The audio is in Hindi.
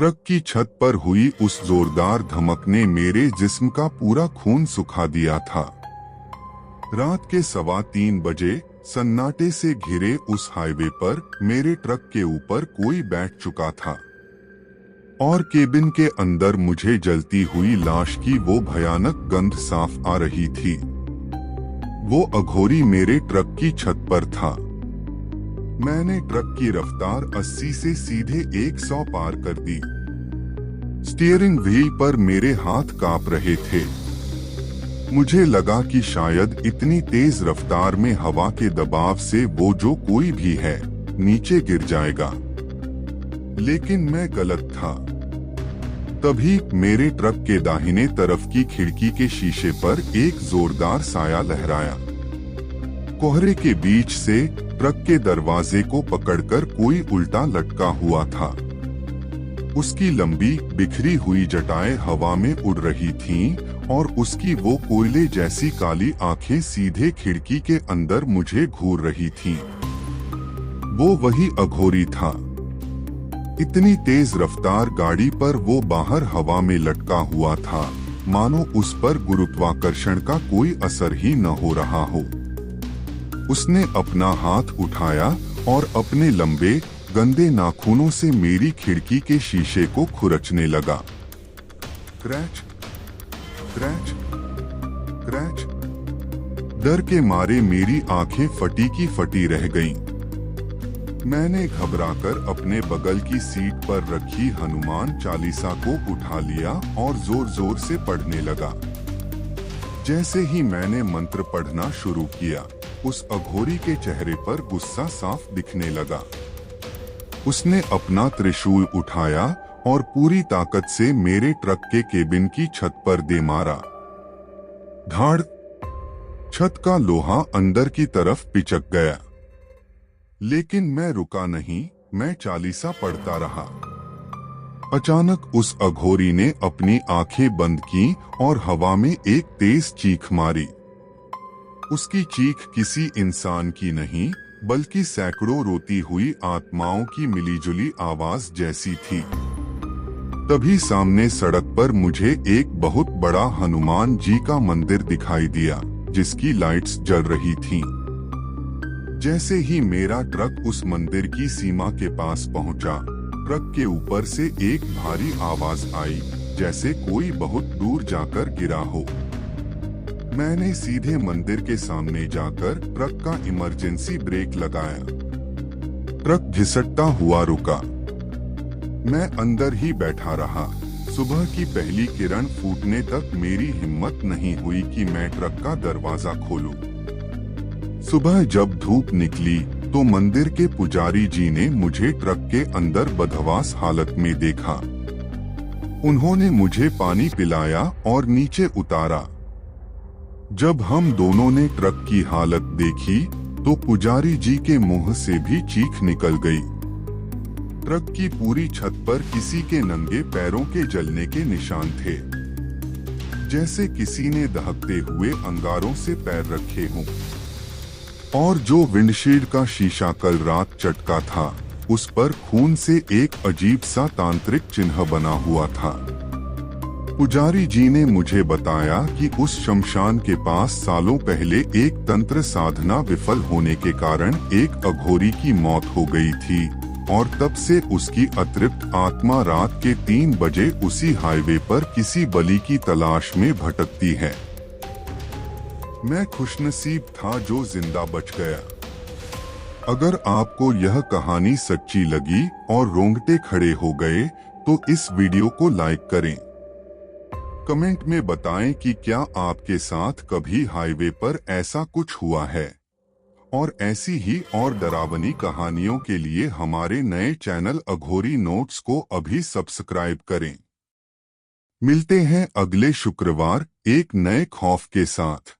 ट्रक की छत पर हुई उस जोरदार धमक ने मेरे जिस्म का पूरा खून सुखा दिया था। रात के 3:15 बजे सन्नाटे से घिरे उस हाईवे पर मेरे ट्रक के ऊपर कोई बैठ चुका था और केबिन के अंदर मुझे जलती हुई लाश की वो भयानक गंध साफ आ रही थी। वो अघोरी मेरे ट्रक की छत पर था। मैंने ट्रक की रफ्तार 80 से सीधे 100 पार कर दी। स्टीयरिंग व्हील पर मेरे हाथ कांप रहे थे। मुझे लगा कि शायद इतनी तेज रफ्तार में हवा के दबाव से वो जो कोई भी है नीचे गिर जाएगा, लेकिन मैं गलत था। तभी मेरे ट्रक के दाहिने तरफ की खिड़की के शीशे पर एक जोरदार साया लहराया। कोहरे के बीच से ट्रक के दरवाजे को पकड़कर कोई उल्टा लटका हुआ था। उसकी लंबी बिखरी हुई जटाएं हवा में उड़ रही थीं और उसकी वो कोयले जैसी काली आंखें सीधे खिड़की के अंदर मुझे घूर रही थीं। वो वही अघोरी था। इतनी तेज रफ्तार गाड़ी पर वो बाहर हवा में लटका हुआ था, मानो उस पर गुरुत्वाकर्षण का कोई असर ही न हो रहा हो। उसने अपना हाथ उठाया और अपने लंबे गंदे नाखूनों से मेरी खिड़की के शीशे को खुरचने लगा। क्रैच क्रैच क्रैच। डर के मारे मेरी आंखें फटी की फटी रह गईं। मैंने घबराकर अपने बगल की सीट पर रखी हनुमान चालीसा को उठा लिया और जोर जोर से पढ़ने लगा। जैसे ही मैंने मंत्र पढ़ना शुरू किया, उस अघोरी के चेहरे पर गुस्सा साफ दिखने लगा। उसने अपना त्रिशूल उठाया और पूरी ताकत से मेरे ट्रक के केबिन की छत पर दे मारा। धाड़! छत का लोहा अंदर की तरफ पिचक गया। लेकिन मैं रुका नहीं, मैं चालीसा पढ़ता रहा। अचानक उस अघोरी ने अपनी आंखें बंद की और हवा में एक तेज चीख मारी। उसकी चीख किसी इंसान की नहीं, बल्कि सैकड़ों रोती हुई आत्माओं की मिलीजुली आवाज जैसी थी। तभी सामने सड़क पर मुझे एक बहुत बड़ा हनुमान जी का मंदिर दिखाई दिया, जिसकी लाइट्स जल रही थीं। जैसे ही मेरा ट्रक उस मंदिर की सीमा के पास पहुंचा, ट्रक के ऊपर से एक भारी आवाज आई, जैसे कोई बहुत दूर जाकर गिरा हो। मैंने सीधे मंदिर के सामने जाकर ट्रक का इमरजेंसी ब्रेक लगाया। ट्रक घिसटता हुआ रुका। मैं अंदर ही बैठा रहा। सुबह की पहली किरण फूटने तक मेरी हिम्मत नहीं हुई कि मैं ट्रक का दरवाजा खोलूं। सुबह जब धूप निकली तो मंदिर के पुजारी जी ने मुझे ट्रक के अंदर बदहवास हालत में देखा। उन्होंने मुझे पानी पिलाया और नीचे उतारा। जब हम दोनों ने ट्रक की हालत देखी तो पुजारी जी के मुंह से भी चीख निकल गई। ट्रक की पूरी छत पर किसी के नंगे पैरों के जलने के निशान थे, जैसे किसी ने दहकते हुए अंगारों से पैर रखे हों। और जो विंडशील्ड का शीशा कल रात चटका था, उस पर खून से एक अजीब सा तांत्रिक चिन्ह बना हुआ था। पुजारी जी ने मुझे बताया कि उस शमशान के पास सालों पहले एक तंत्र साधना विफल होने के कारण एक अघोरी की मौत हो गई थी और तब से उसकी अतृप्त आत्मा रात के 3 बजे उसी हाईवे पर किसी बलि की तलाश में भटकती है। मैं खुशनसीब था जो जिंदा बच गया। अगर आपको यह कहानी सच्ची लगी और रोंगटे खड़े हो गए तो इस वीडियो को लाइक करें। कमेंट में बताएं कि क्या आपके साथ कभी हाईवे पर ऐसा कुछ हुआ है, और ऐसी ही और डरावनी कहानियों के लिए हमारे नए चैनल अघोरी नोट्स को अभी सब्सक्राइब करें। मिलते हैं अगले शुक्रवार एक नए खौफ के साथ।